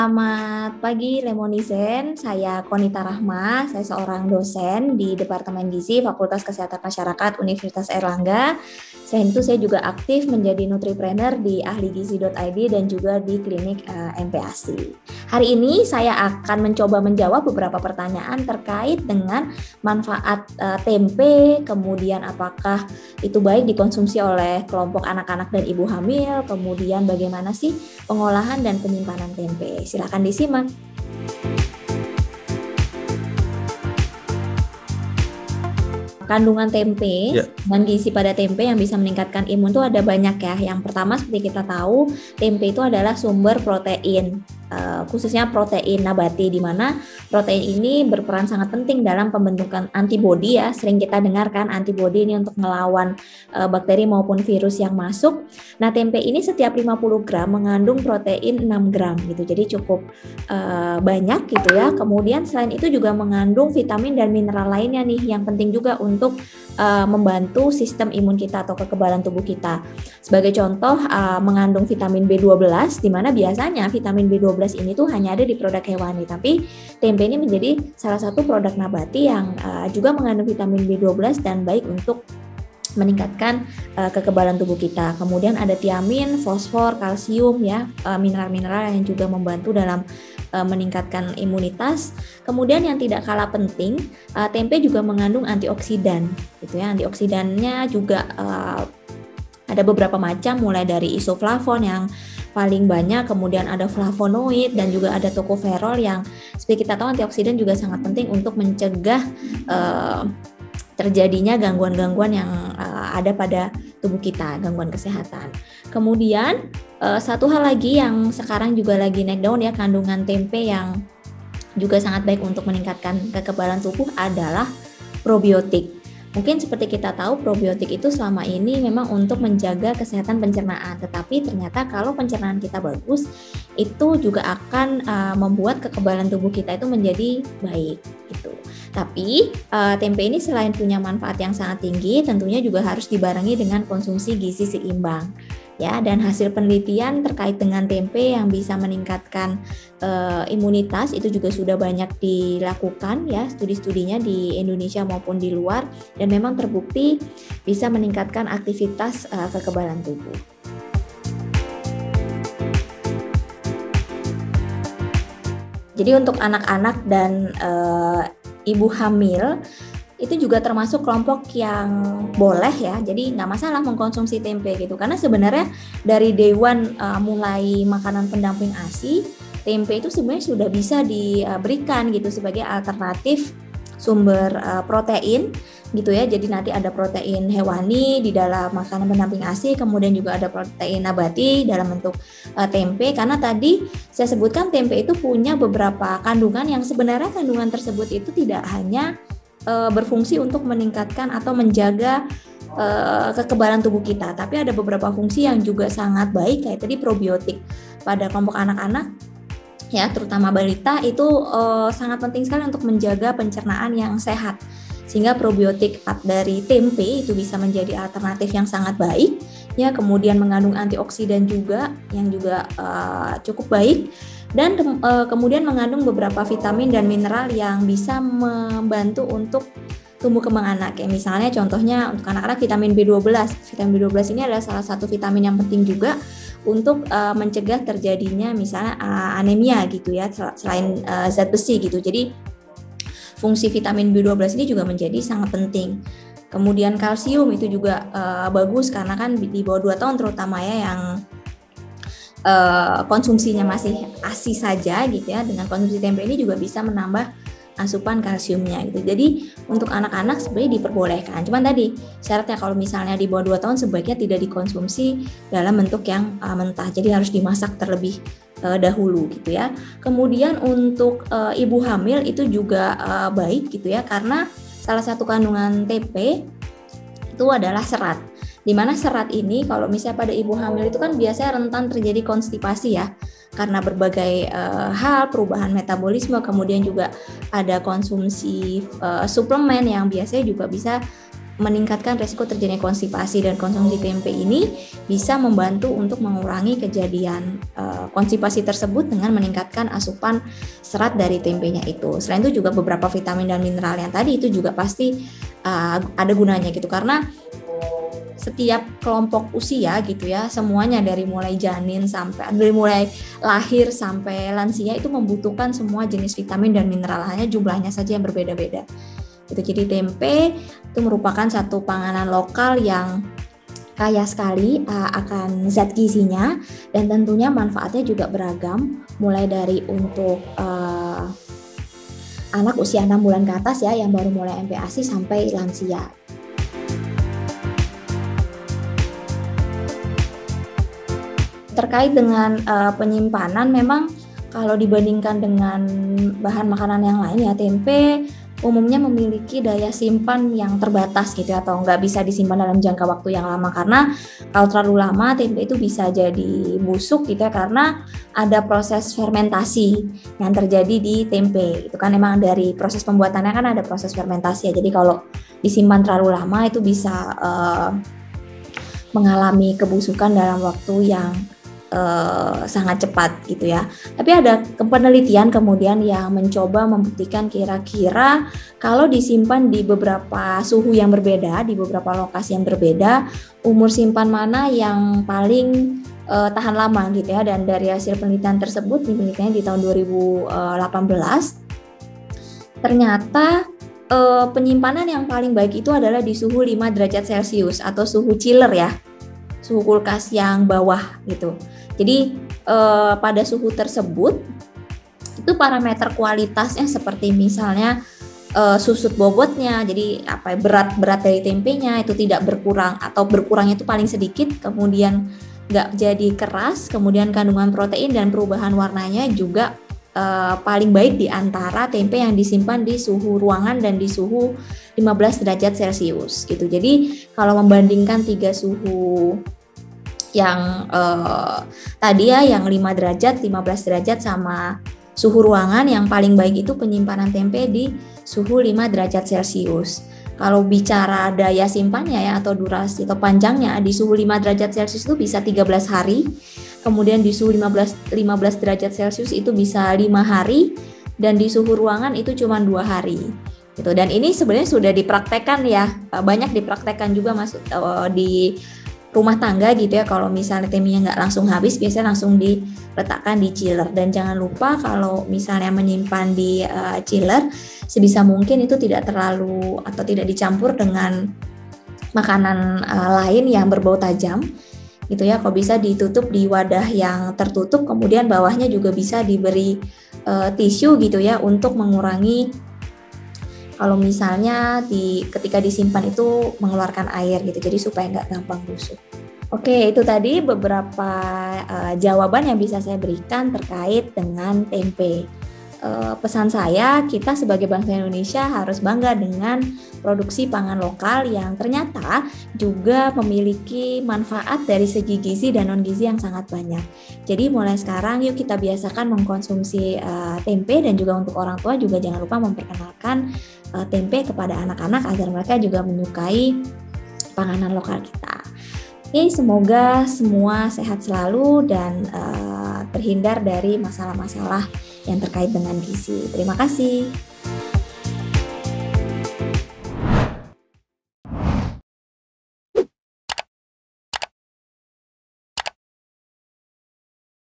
Selamat pagi Lemonizen, saya Konita Rahma, saya seorang dosen di Departemen Gizi Fakultas Kesehatan Masyarakat Universitas Airlangga. Selain itu saya juga aktif menjadi nutripreneur di ahligizi.id dan juga di klinik MPASI. Hari ini saya akan mencoba menjawab beberapa pertanyaan terkait dengan manfaat tempe, kemudian apakah itu baik dikonsumsi oleh kelompok anak-anak dan ibu hamil, kemudian bagaimana sih pengolahan dan penyimpanan tempe. Silakan disimak. Kandungan tempe dan gizi pada tempe yang bisa meningkatkan imun itu ada banyak ya. Yang pertama seperti kita tahu, tempe itu adalah sumber protein, khususnya protein nabati, di mana protein ini berperan sangat penting dalam pembentukan antibodi ya. Sering kita dengarkan antibodi ini untuk melawan bakteri maupun virus yang masuk. Nah, tempe ini setiap 50 gram mengandung protein 6 gram gitu. Jadi cukup banyak gitu ya. Kemudian selain itu juga mengandung vitamin dan mineral lainnya nih yang penting juga untuk membantu sistem imun kita atau kekebalan tubuh kita. Sebagai contoh, mengandung vitamin B12, di mana biasanya vitamin B12 ini tuh hanya ada di produk hewani, tapi tempe ini menjadi salah satu produk nabati yang juga mengandung vitamin B12 dan baik untuk meningkatkan kekebalan tubuh kita. Kemudian ada tiamin, fosfor, kalsium ya, mineral-mineral yang juga membantu dalam meningkatkan imunitas. Kemudian yang tidak kalah penting, tempe juga mengandung antioksidan gitu ya. Antioksidannya juga ada beberapa macam, mulai dari isoflavon yang paling banyak, kemudian ada flavonoid dan juga ada tocopherol yang seperti kita tahu antioksidan juga sangat penting untuk mencegah terjadinya gangguan-gangguan yang ada pada tubuh kita, gangguan kesehatan. Kemudian satu hal lagi yang sekarang juga lagi naik daun ya, kandungan tempe yang juga sangat baik untuk meningkatkan kekebalan tubuh adalah probiotik. Mungkin seperti kita tahu, probiotik itu selama ini memang untuk menjaga kesehatan pencernaan, tetapi ternyata kalau pencernaan kita bagus, itu juga akan membuat kekebalan tubuh kita itu menjadi baik gitu. Tapi tempe ini selain punya manfaat yang sangat tinggi, tentunya juga harus dibarengi dengan konsumsi gizi seimbang. Ya, dan hasil penelitian terkait dengan tempe yang bisa meningkatkan imunitas itu juga sudah banyak dilakukan ya, studi-studinya di Indonesia maupun di luar, dan memang terbukti bisa meningkatkan aktivitas kekebalan tubuh. Jadi untuk anak-anak dan ibu hamil itu juga termasuk kelompok yang boleh ya, jadi nggak masalah mengkonsumsi tempe gitu, karena sebenarnya dari day one mulai makanan pendamping ASI, tempe itu sebenarnya sudah bisa diberikan gitu sebagai alternatif sumber protein gitu ya. Jadi nanti ada protein hewani di dalam makanan pendamping ASI, kemudian juga ada protein nabati dalam bentuk tempe, karena tadi saya sebutkan tempe itu punya beberapa kandungan yang sebenarnya kandungan tersebut itu tidak hanya berfungsi untuk meningkatkan atau menjaga kekebalan tubuh kita, tapi ada beberapa fungsi yang juga sangat baik, kayak tadi probiotik pada kelompok anak-anak ya, terutama balita itu sangat penting sekali untuk menjaga pencernaan yang sehat, sehingga probiotik dari tempe itu bisa menjadi alternatif yang sangat baik ya. Kemudian mengandung antioksidan juga yang juga cukup baik, dan kemudian mengandung beberapa vitamin dan mineral yang bisa membantu untuk tumbuh kembang anak. Kayak misalnya contohnya untuk anak-anak vitamin B12. Vitamin B12 ini adalah salah satu vitamin yang penting juga untuk mencegah terjadinya misalnya anemia gitu ya, selain zat besi gitu. Jadi fungsi vitamin B12 ini juga menjadi sangat penting. Kemudian kalsium itu juga bagus, karena kan di bawah 2 tahun terutama ya yang konsumsinya masih ASI saja gitu ya, dengan konsumsi tempe ini juga bisa menambah asupan kalsiumnya gitu. Jadi untuk anak-anak sebenarnya diperbolehkan. Cuman tadi syaratnya kalau misalnya di bawah 2 tahun sebaiknya tidak dikonsumsi dalam bentuk yang mentah. Jadi harus dimasak terlebih dahulu gitu ya. Kemudian untuk ibu hamil itu juga baik gitu ya, karena salah satu kandungan tempe itu adalah serat. Di mana serat ini kalau misalnya pada ibu hamil itu kan biasanya rentan terjadi konstipasi ya, karena berbagai hal, perubahan metabolisme, kemudian juga ada konsumsi suplemen yang biasanya juga bisa meningkatkan risiko terjadinya konstipasi, dan konsumsi tempe ini bisa membantu untuk mengurangi kejadian konstipasi tersebut dengan meningkatkan asupan serat dari tempenya itu. Selain itu juga beberapa vitamin dan mineral yang tadi itu juga pasti ada gunanya gitu, karena setiap kelompok usia gitu ya, semuanya dari mulai janin sampai dari mulai lahir sampai lansia itu membutuhkan semua jenis vitamin dan mineral, hanya jumlahnya saja yang berbeda-beda. Itu jadi tempe itu merupakan satu panganan lokal yang kaya sekali akan zat gizinya, dan tentunya manfaatnya juga beragam, mulai dari untuk anak usia 6 bulan ke atas ya yang baru mulai MPASI sampai lansia. Terkait dengan penyimpanan, memang kalau dibandingkan dengan bahan makanan yang lain ya, tempe umumnya memiliki daya simpan yang terbatas gitu ya, atau nggak bisa disimpan dalam jangka waktu yang lama, karena kalau terlalu lama tempe itu bisa jadi busuk gitu ya, karena ada proses fermentasi yang terjadi di tempe. Itu kan emang dari proses pembuatannya kan ada proses fermentasi ya, jadi kalau disimpan terlalu lama itu bisa mengalami kebusukan dalam waktu yang sangat cepat gitu ya. Tapi ada penelitian kemudian yang mencoba membuktikan kira-kira kalau disimpan di beberapa suhu yang berbeda, di beberapa lokasi yang berbeda, umur simpan mana yang paling tahan lama gitu ya. Dan dari hasil penelitian tersebut, penelitiannya di tahun 2018, ternyata penyimpanan yang paling baik itu adalah di suhu 5 derajat Celcius atau suhu chiller ya, suhu kulkas yang bawah gitu. Jadi pada suhu tersebut itu parameter kualitasnya seperti misalnya susut bobotnya, jadi berat dari tempenya itu tidak berkurang atau berkurangnya itu paling sedikit, kemudian nggak jadi keras, kemudian kandungan protein dan perubahan warnanya juga paling baik di antara tempe yang disimpan di suhu ruangan dan di suhu 15 derajat Celcius gitu. Jadi kalau membandingkan 3 suhu yang tadi ya, yang 5 derajat, 15 derajat sama suhu ruangan, yang paling baik itu penyimpanan tempe di suhu 5 derajat Celcius. Kalau bicara daya simpannya ya, atau durasi atau panjangnya, di suhu 5 derajat Celcius itu bisa 13 hari, kemudian di suhu 15 derajat Celcius itu bisa 5 hari, dan di suhu ruangan itu cuma 2 hari. Gitu. Dan ini sebenarnya sudah dipraktekkan ya, banyak dipraktekkan juga di rumah tangga gitu ya. Kalau misalnya tempenya nggak langsung habis, biasanya langsung diletakkan di chiller. Dan jangan lupa kalau misalnya menyimpan di chiller, sebisa mungkin itu tidak terlalu atau tidak dicampur dengan makanan lain yang berbau tajam gitu ya. Kalau bisa ditutup di wadah yang tertutup, kemudian bawahnya juga bisa diberi tisu gitu ya, untuk mengurangi kalau misalnya ketika disimpan itu mengeluarkan air gitu, jadi supaya nggak gampang busuk. Oke, itu tadi beberapa jawaban yang bisa saya berikan terkait dengan tempe. Pesan saya, kita sebagai bangsa Indonesia harus bangga dengan produksi pangan lokal yang ternyata juga memiliki manfaat dari segi gizi dan non-gizi yang sangat banyak. Jadi mulai sekarang yuk kita biasakan mengkonsumsi tempe, dan juga untuk orang tua juga jangan lupa memperkenalkan tempe kepada anak-anak agar mereka juga menyukai panganan lokal kita. Oke, semoga semua sehat selalu dan terhindar dari masalah-masalah yang terkait dengan gizi. Terima kasih.